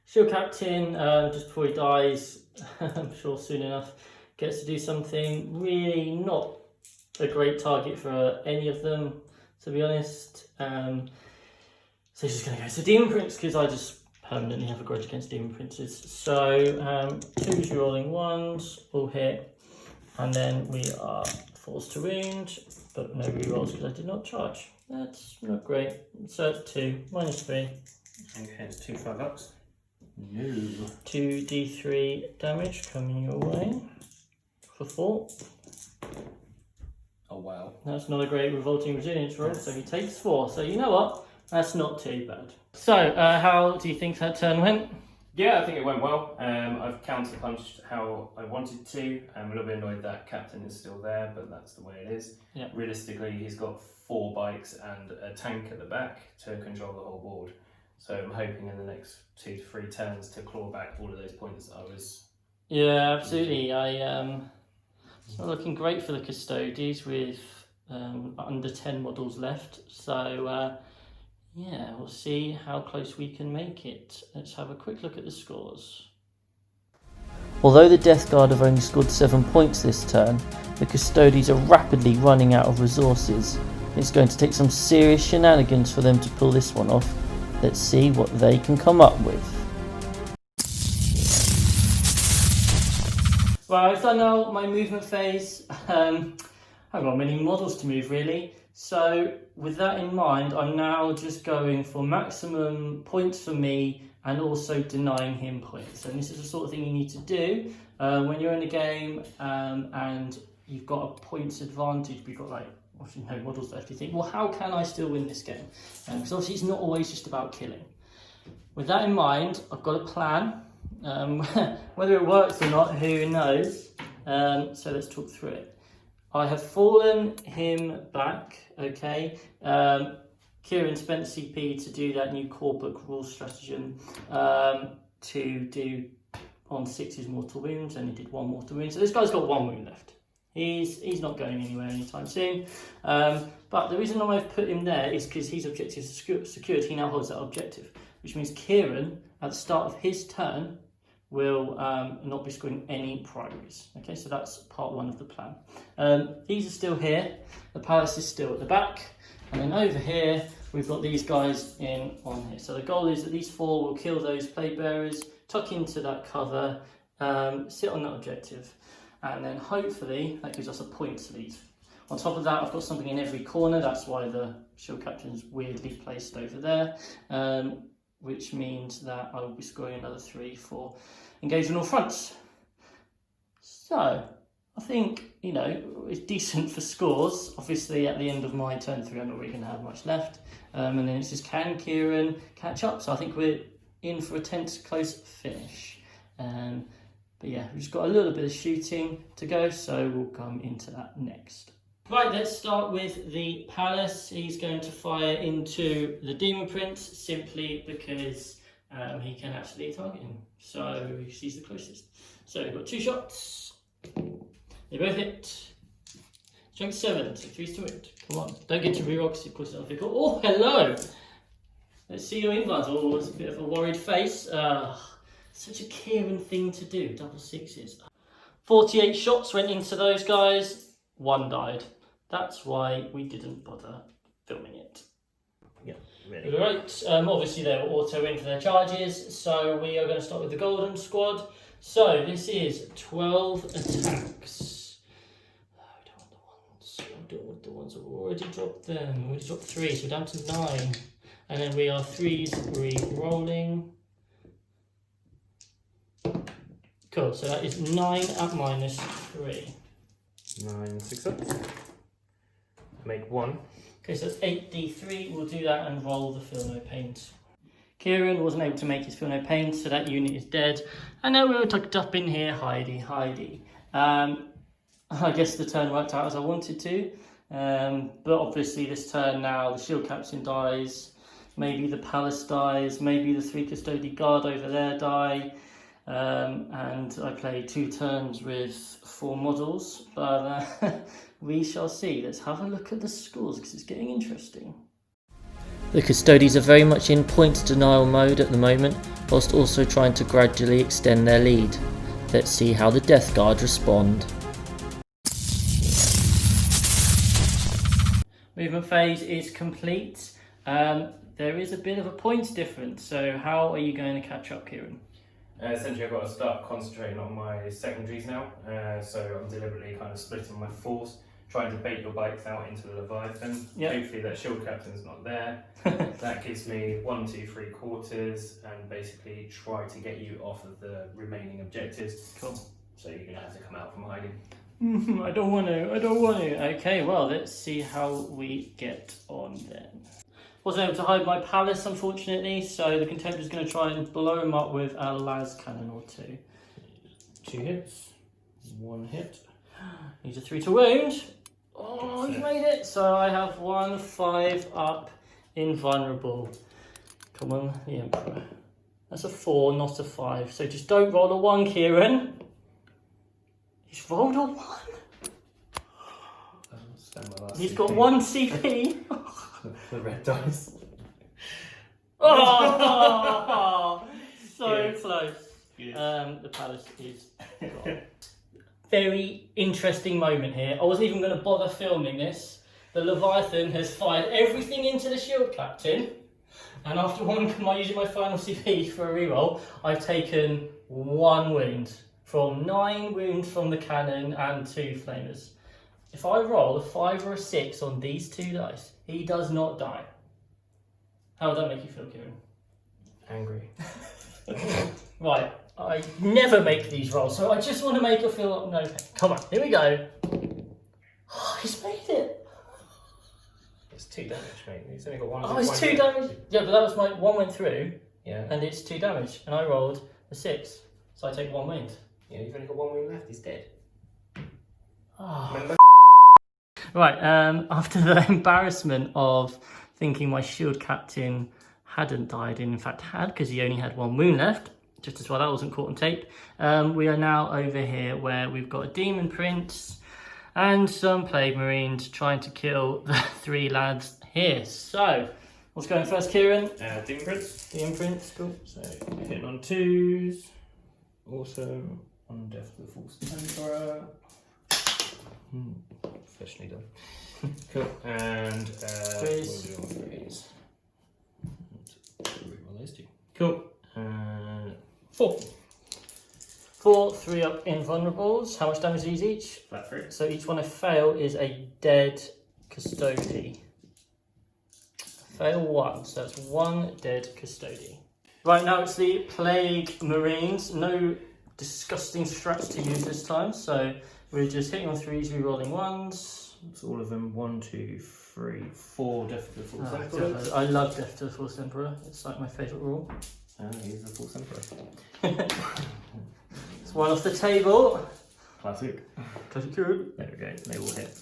Shield Captain, just before he dies, I'm sure soon enough, gets to do something really not a great target for any of them, to be honest. So he's just going to go to Demon Prince because I just permanently have a grudge against Demon Princes. So 2s rolling 1s, all hit, and then we are forced to wound, but no rerolls because I did not charge. That's not great. So it's 2, -3. Okay, it's 2 5-ups. No. 2d3 damage coming your way for 4. Oh wow. That's not a great revolting resilience roll, so he takes 4. So you know what? That's not too bad. So, how do you think that turn went? Yeah, I think it went well. I've counter-punched how I wanted to. I'm a little bit annoyed that Captain is still there, but that's the way it is. Yeah. Realistically, he's got 4 bikes and a tank at the back to control the whole board. So I'm hoping in the next 2 to 3 turns to claw back all of those points that I was... Yeah, absolutely. It's not looking great for the Custodes with under 10 models left. So, yeah, we'll see how close we can make it. Let's have a quick look at the scores. Although the Death Guard have only scored 7 points this turn, the Custodes are rapidly running out of resources. It's going to take some serious shenanigans for them to pull this one off. Let's see what they can come up with. Well, I've done now my movement phase. I haven't got many models to move really. So with that in mind, I'm now just going for maximum points for me and also denying him points. And this is the sort of thing you need to do when you're in a game and you've got a points advantage, but you've got like obviously no models left. You think, well, how can I still win this game? Because obviously it's not always just about killing. With that in mind, I've got a plan. Whether it works or not, who knows? So let's talk through it. I have fallen him back, okay? Kieran spent CP to do that new core book rule stratagem to do on 6's mortal wounds, and he did 1 mortal wound. So this guy's got 1 wound left. He's not going anywhere anytime soon. But the reason why I've put him there is because his objective is secured. He now holds that objective, which means Kieran, at the start of his turn, will not be scoring any primaries. Okay, so that's part 1 of the plan. These are still here. The palace is still at the back. And then over here, we've got these guys in on here. So the goal is that these 4 will kill those plague bearers, tuck into that cover, sit on that objective, and then hopefully that gives us a points lead. On top of that, I've got something in every corner. That's why the shield captain's weirdly placed over there, which means that I will be scoring another 3 for engaging all fronts. So I think, you know, it's decent for scores. Obviously, at the end of my turn 3, I'm not really going to have much left. And then it's just, can Kieran catch up? So I think we're in for a tense, close finish. But yeah, we've just got a little bit of shooting to go, so we'll come into that next. Right, let's start with the Palace. He's going to fire into the Demon Prince simply because he can actually target him. So he's the closest. So we've got 2 shots. They both hit. Strength 7, so 3's to wound. Come on, don't get to reroll because of course it's difficult. Oh, hello! Let's see your invites. Oh, it's a bit of a worried face. Such a Kieran thing to do, double 6s. 48 shots went into those guys, 1 died. That's why we didn't bother filming it. Yeah, really. Right, obviously they were auto in for their charges, so we are going to start with the Golden Squad. So this is 12 attacks. I don't want the ones. I've already dropped them. I've already dropped 3, so we're down to 9. And then we are 3s re-rolling. Cool, so that is 9 at -3. 9 success. Make 1. Okay, so that's 8d3. We'll do that and roll the Feel No Pains. Kieran wasn't able to make his Feel No Pains, so that unit is dead. And now we were tucked up in here, hidey. I guess the turn worked out as I wanted to. But obviously this turn now, the Shield Captain dies. Maybe the Palace dies. Maybe the 3 Custodian Guard over there die. And I play 2 turns with 4 models, but we shall see. Let's have a look at the scores because it's getting interesting. The Custodes are very much in points denial mode at the moment, whilst also trying to gradually extend their lead. Let's see how the Death Guard respond. Movement phase is complete. There is a bit of a points difference, so how are you going to catch up, Kieran? Essentially, I've got to start concentrating on my secondaries now, so I'm deliberately kind of splitting my force, trying to bait your bikes out into the Leviathan. Yep. Hopefully that Shield Captain's not there. That gives me 1, 2, 3 quarters, and basically try to get you off of the remaining objectives. Cool. So you're going to have to come out from hiding. I don't want to. Okay, well, let's see how we get on then. Wasn't able to hide my Palace, unfortunately, so the Contemptor's going to try and blow him up with a las cannon or 2. 2 hits, 1 hit. Needs a 3 to wound. Oh, he's made it! So I have 1 5 up, invulnerable. Come on, the Emperor. That's a 4, not a 5. So just don't roll a 1, Kieran. He's rolled a 1. He's got 1 CP. The red dice. Oh, so Good. close. Good. The Palace is gone. Very interesting moment here. I wasn't even going to bother filming this. The Leviathan has fired everything into the Shield Captain, and after using my final CP for a reroll, I've taken 1 wound from 9 wounds from the cannon and 2 flamers. If I roll a 5 or a 6 on these 2 dice, he does not die. How would that make you feel, Kieran? Angry. Right, I never make these rolls, so I just want to make her feel no pain. Come on, here we go. Oh, he's made it. It's 2 damage, mate. He's only got 1. Oh, it's 2 damage. Yeah, but that was my 1 went through. Yeah. And it's 2 damage, and I rolled a 6, so I take 1 wound. Yeah, you've only got 1 wound left. He's dead. Oh. Remember? Right, after the embarrassment of thinking my Shield Captain hadn't died, and in fact had, because he only had 1 wound left, just as well that wasn't caught on tape, we are now over here where we've got a Demon Prince and some Plague Marines trying to kill the 3 lads here. So, what's going first, Kieran? Demon Prince. Demon Prince, cool. So, hitting on 2s. Also, on death to the False Emperor. Officially done. Cool. And we'll do on 3s. up invulnerables. How much damage are these each? Flat 3. So each one I fail is a dead custody. Fail 1, so it's 1 dead custody. Right, now it's the Plague Marines. No disgusting strats to use this time, so we're just hitting on 3s, re-rolling 1s. It's all of them. 1, 2, 3, 4 Death to the False Emperor. I love Death to the False Emperor. It's like my favourite rule. He's the False Emperor. It's one off the table. Classic. Classic cube. There we go. They all hit.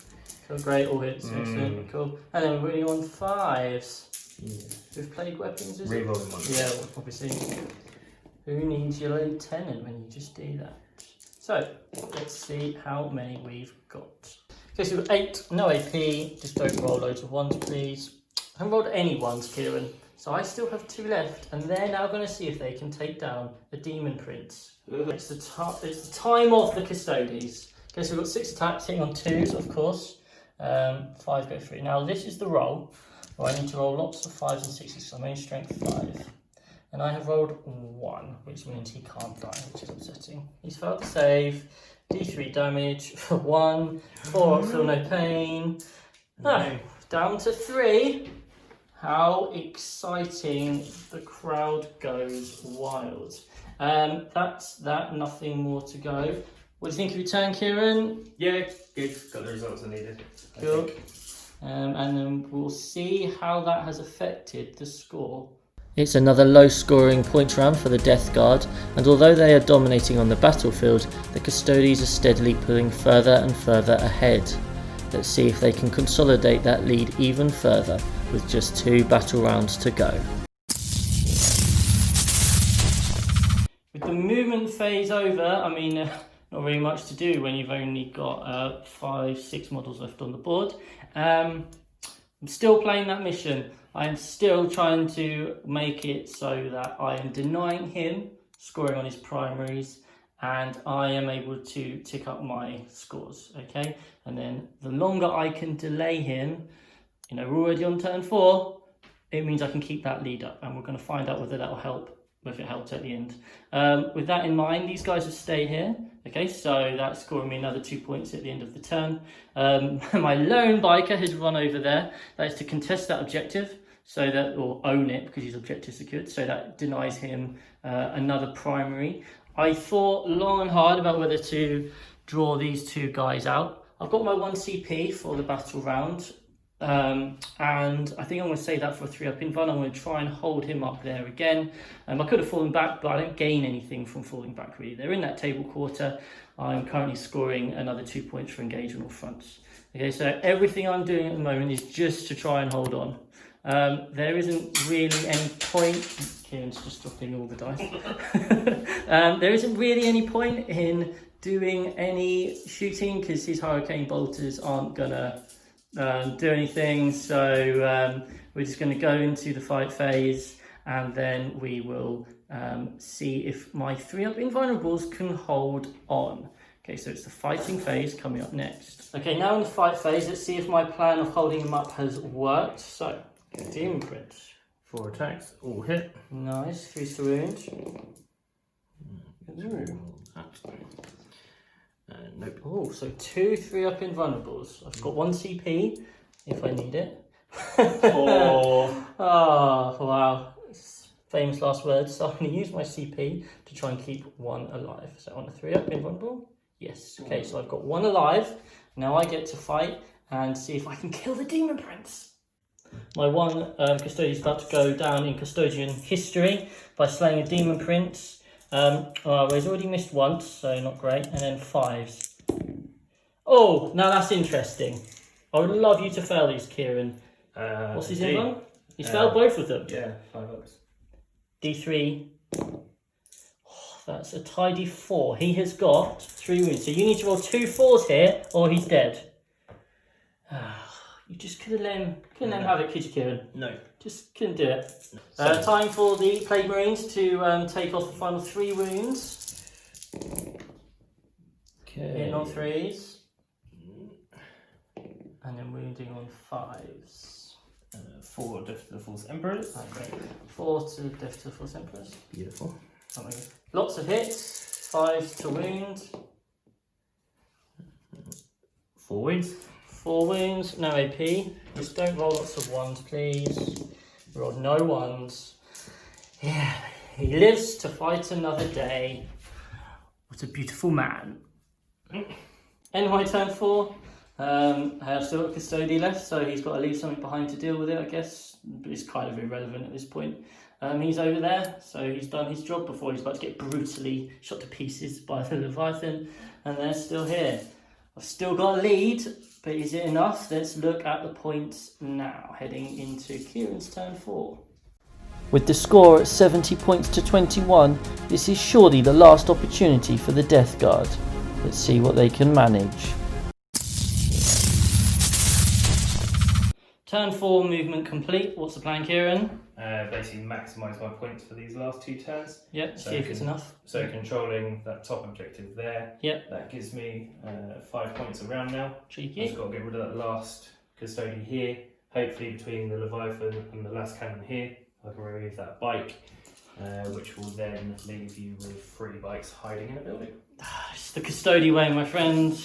Cool, great, all hits. Excellent, cool. And then we're running on 5s. Yeah. With plague weapons, is Re-rolling 1s. Yeah, obviously. Who needs your lieutenant when you just do that? So, let's see how many we've got. Okay, so we've got 8, no AP. Just don't roll loads of 1s, please. I haven't rolled any 1s, Kieran. So I still have 2 left, and they're now going to see if they can take down a Demon Prince. It's the time of the Custodes. Okay, so we've got 6 attacks, hitting on 2s, of course. 5 go through. Now this is the roll. Where I need to roll lots of 5s and 6s, so I'm only strength 5. And I have rolled 1, which means he can't die, which is upsetting. He's failed to save. D3 damage for 1. 4, feel no pain. No. Down to 3. How exciting. The crowd goes wild. That's that, nothing more to go. What do you think of your turn, Kieran? Yeah, good. Got the results I needed. Cool. And then we'll see how that has affected the score. It's another low scoring point round for the Death Guard, and although they are dominating on the battlefield, the Custodes are steadily pulling further and further ahead. Let's see if they can consolidate that lead even further with just 2 battle rounds to go. With the movement phase over, I mean, not really much to do when you've only got 5, 6 models left on the board. I'm still playing that mission. I'm still trying to make it so that I am denying him scoring on his primaries, and I am able to tick up my scores, okay? And then the longer I can delay him, you know, we're already on turn 4, it means I can keep that lead up, and we're going to find out whether that will help, if it helps at the end. With that in mind, these guys will stay here. Okay, so that's scoring me another 2 points at the end of the turn. My lone biker has run over there. That is to contest that objective, so that, or own it because his objective secured, so that denies him another primary. I thought long and hard about whether to draw these 2 guys out. I've got my 1 CP for the battle round. And I think I'm going to save that for a 3-up invuln. I'm going to try and hold him up there again. I could have fallen back, but I don't gain anything from falling back really. They're in that table quarter. I'm currently scoring another 2 points for engagement or fronts. Okay, so everything I'm doing at the moment is just to try and hold on. There isn't really any point. Kieran's just dropping all the dice. There isn't really any point in doing any shooting because his hurricane bolters aren't gonna do anything, so we're just going to go into the fight phase, and then we will see if my 3-up invulnerables can hold on. Okay, so it's the fighting phase coming up next. Okay, now in the fight phase, let's see if my plan of holding him up has worked. So, Demon Prince. 4 attacks, all hit. Nice, 3 wounds. Nope. Oh, so 2 3-up invulnerables. I've got 1 CP if I need it. Oh, Wow. Famous last words. So I'm going to use my CP to try and keep 1 alive. So on a 3-up invulnerable. Yes. Okay, so I've got 1 alive. Now I get to fight and see if I can kill the Demon Prince. My 1 Custodian is about to go down in Custodian history by slaying a Demon Prince. Well, he's already missed once, so not great. And then 5s. Oh, now that's interesting. I would love you to fail these, Kieran. What's his invuln? He's failed both of them. Yeah, 5 ups. D3. Oh, that's a tidy 4. He has got 3 wounds. So you need to roll 2 4s here, or he's dead. You just couldn't let him have it, could you, Kieran? No. Just couldn't do it. Time for the Plague Marines to take off the final 3 wounds. Okay. Hitting on 3s. And then wounding on 5s. 4 Death to the False Emperors. Okay. 4 to Death to the False Emperors. Beautiful. Lots of hits. 5 to wound. 4 wounds. 4 wounds, no AP. Just don't roll lots of 1s, please. Roll no 1s. Yeah, he lives to fight another day. What a beautiful man. End my turn 4. I've still got Custody left, so he's got to leave something behind to deal with it, I guess. But it's kind of irrelevant at this point. He's over there, so he's done his job before he's about to get brutally shot to pieces by the Leviathan, and they're still here. I've still got a lead, but is it enough? Let's look at the points now, heading into Kieran's turn 4. With the score at 70 points to 21, this is surely the last opportunity for the Death Guard. Let's see what they can manage. Turn 4, movement complete. What's the plan, Kieran? Basically maximise my points for these last 2 turns. Yep, see if it's enough. So controlling that top objective there. Yep. That gives me 5 points around now. Cheeky. I've just got to get rid of that last custody here. Hopefully between the Leviathan and the last cannon here, I can remove that bike, which will then leave you with 3 bikes hiding in a building. It's the Custody way, my friend.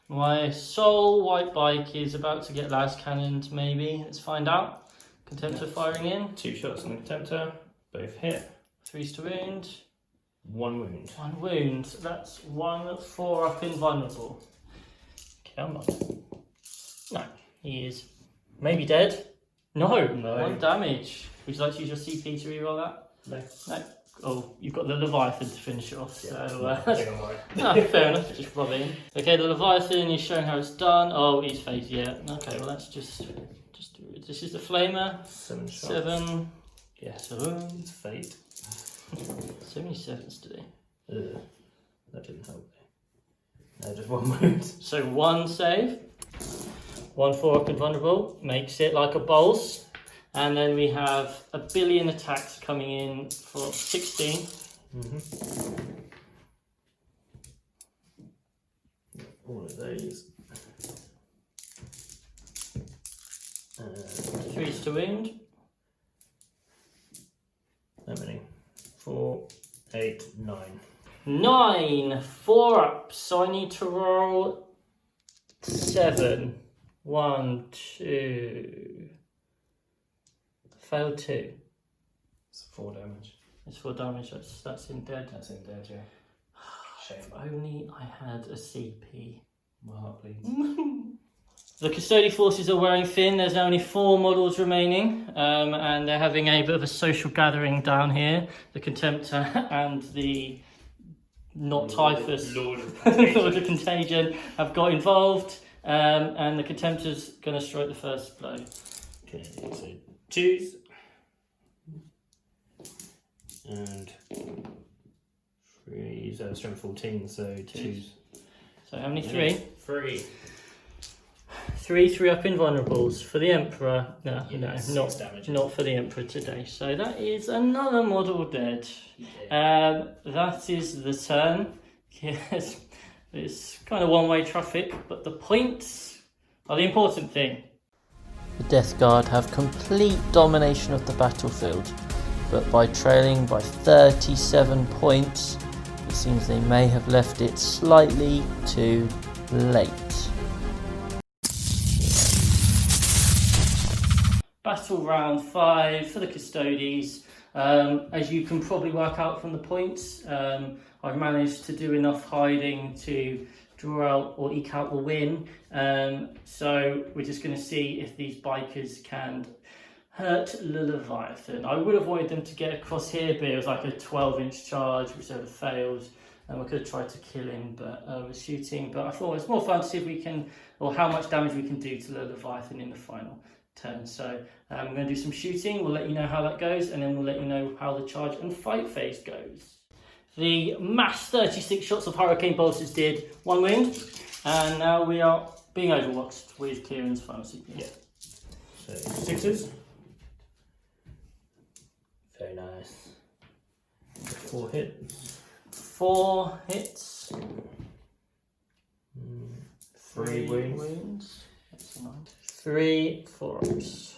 My sole white bike is about to get las cannoned, maybe. Let's find out. Contemptor firing in. 2 shots on the Contemptor, both hit. 3s to wound. 1 wound. 1 wound. That's 1 4 up invulnerable. Come on. No, he is maybe dead. No, 1 damage. Would you like to use your CP to reroll that? No. No. Oh, you've got the Leviathan to finish it off, Yeah, so I think I'm right. no, fair enough, just rub it in. Okay, the Leviathan is showing how it's done. Oh, he's phased, yeah. Okay, well that's just this is the flamer. 7 shots. 7. Yeah, 7. it's fate. So many 7s today. That didn't help me. No, just 1 wound. So 1 save. 1 4 up invulnerable. Makes it like a boss. And then we have a billion attacks coming in for 16. All of those. 3s to wound. How many? 4, 8, 9. 9. 4 up. So I need to roll 7. 1, 2. Failed 2. It's 4 damage. It's 4 damage. That's him dead. That's him dead, yeah. Shame. If only I had a CP. My heart bleeds. The Custody forces are wearing thin. There's only 4 models remaining, and they're having a bit of a social gathering down here. The Contemptor and the not Typhus Lord of Contagion. Lord of Contagion have got involved, and the Contemptor's going to strike the first blow. Okay, so 2s. And 3, so strength 14, so 2s. So how many? 3? 3. 3 up invulnerables for the Emperor. No, Yeah, 6 not damage. not for the Emperor today. So that is another model dead. That is the turn. Yes, it's kind of one-way traffic, but the points are the important thing. The Death Guard have complete domination of the battlefield, but by trailing by 37 points, it seems they may have left it slightly too late. Battle round 5 for the Custodes. As you can probably work out from the points, I've managed to do enough hiding to draw out or eke out the win. So we're just going to see if these bikers can hurt the Leviathan. I would have wanted them to get across here, but it was like a 12-inch charge, which sort of failed. And we could have tried to kill him, but with shooting. But I thought it's more fun to see if we can, or how much damage we can do to the Leviathan in the final turn. So I'm going to do some shooting. We'll let you know how that goes, and then we'll let you know how the charge and fight phase goes. The mass 36 shots of Hurricane Bolters did 1 wound, and now we are being overwatched with Kieran's final CP. Yeah. So 6s. Very nice. 4 hits. 4 hits. 3 wounds. That's 9. 3 4-ups.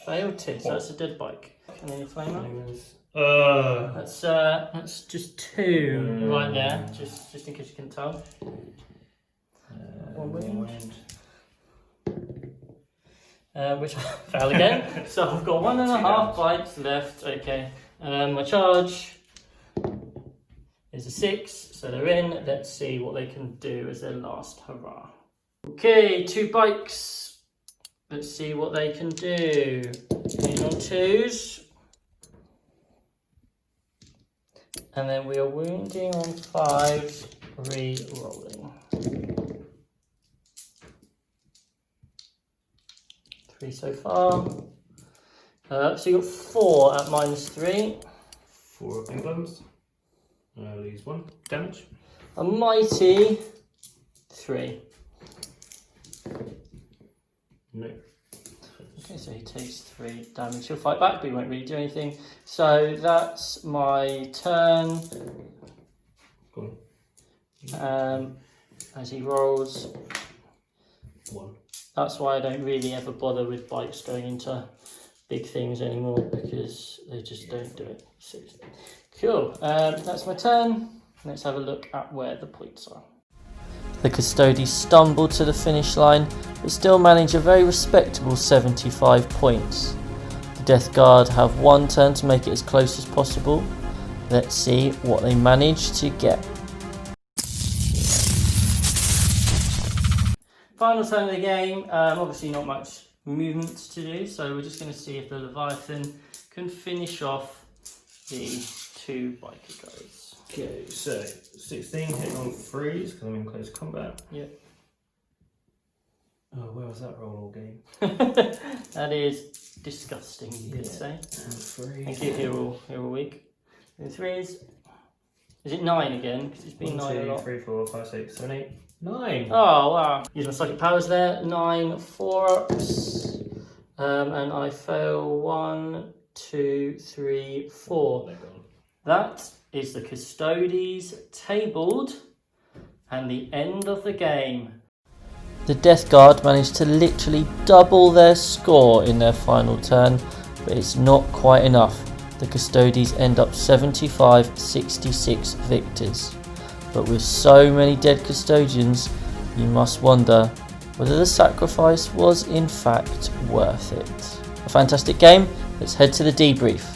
Failed 2, so that's a dead bike. And then your flamer. Flamers That's just 2 right there, just in case you can tell. 1 wound. Which I failed again. So I've got 1.5 bites left. Okay. My charge is a 6, so they're in. Let's see what they can do as their last hurrah. Okay, 2 bikes. Let's see what they can do. In on 2s. And then we are wounding on 5s, re-rolling. 3 so far. So you got 4 at -3. 4 emblems. Lose 1 damage. A mighty 3. No. Okay, so he takes 3 damage. He'll fight back, but he won't really do anything. So that's my turn. Go on. As he rolls. 1. That's why I don't really ever bother with bikes going into big things anymore, because they just don't do it. Seriously. Cool. That's my turn. Let's have a look at where the points are. The Custodes stumble to the finish line, but still manage a very respectable 75 points. The Death Guard have 1 turn to make it as close as possible. Let's see what they manage to get. Final turn of the game. Obviously not much movement to do, so we're just going to see if the Leviathan can finish off the 2 biker guys. Okay, so 16 hitting on 3s because I'm in close combat. Yep. Oh, where was that roll all game? That is disgusting, you could say. And 3. Thank you, here all week. And 3s. Is it 9 again? Because it's been 9 a 1, 2, lot. 3, 4, 5, 6, 7, 8, 9. Oh wow! Use my psychic powers there. 9 4-ups. And I fail 1, 2, 3, 4. That is the Custodes tabled and the end of the game. The Death Guard managed to literally double their score in their final turn, but it's not quite enough. The Custodes end up 75-66 victors. But with so many dead custodians, you must wonder whether the sacrifice was in fact worth it. A fantastic game. Let's head to the debrief.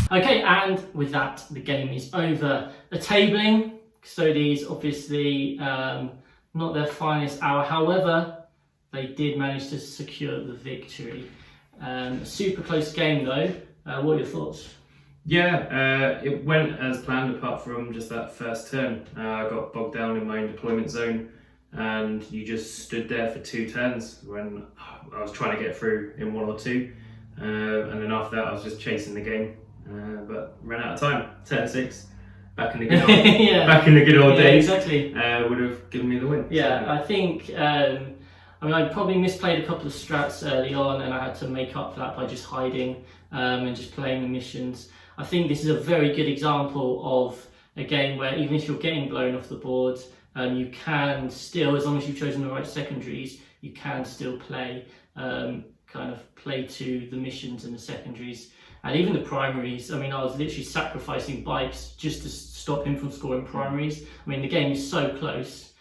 Okay, and with that, the game is over. The tabling, Custodes obviously not their finest hour. However, they did manage to secure the victory. Super close game though. What are your thoughts? Yeah, it went as planned apart from just that first turn. I got bogged down in my own deployment zone and you just stood there for 2 turns when I was trying to get through in 1 or 2. And then after that I was just chasing the game, but ran out of time. Turn 6, back in the good old, back in the good old days. Exactly. Would have given me the win. Yeah, so, I think, I mean, I probably misplayed a couple of strats early on and I had to make up for that by just hiding and just playing the missions. I think this is a very good example of a game where even if you're getting blown off the board, you can still, as long as you've chosen the right secondaries, you can still play, kind of play to the missions and the secondaries. And even the primaries, I mean, I was literally sacrificing bikes just to stop him from scoring primaries. I mean, the game is so close.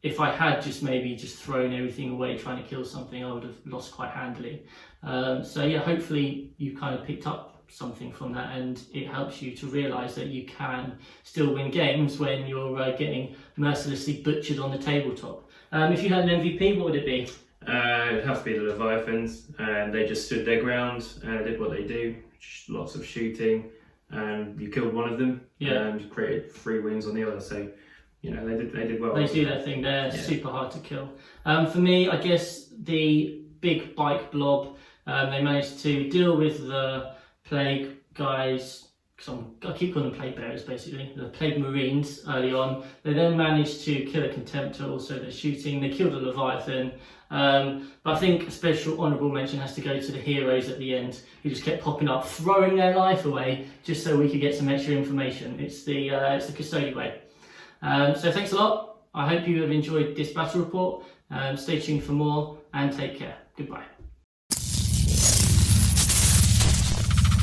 If I had just maybe just thrown everything away trying to kill something, I would have lost quite handily. So yeah, hopefully you kind of picked up something from that and it helps you to realise that you can still win games when you're getting mercilessly butchered on the tabletop. If you had an MVP, what would it be? It'd have to be the Leviathans, and they just stood their ground, did what they do, lots of shooting, and you killed one of them, and created 3 wins on the other. So, you know, they did well. They do their thing. They're super hard to kill. For me, I guess the big bike blob, they managed to deal with the plague guys. I keep calling them plague bearers, basically, the plague marines early on. They then managed to kill a contemptor, also they're shooting. They killed a Leviathan. But I think a special honourable mention has to go to the heroes at the end, who just kept popping up, throwing their life away, just so we could get some extra information. It's the Custodian way. So thanks a lot. I hope you have enjoyed this battle report. Stay tuned for more and take care. Goodbye.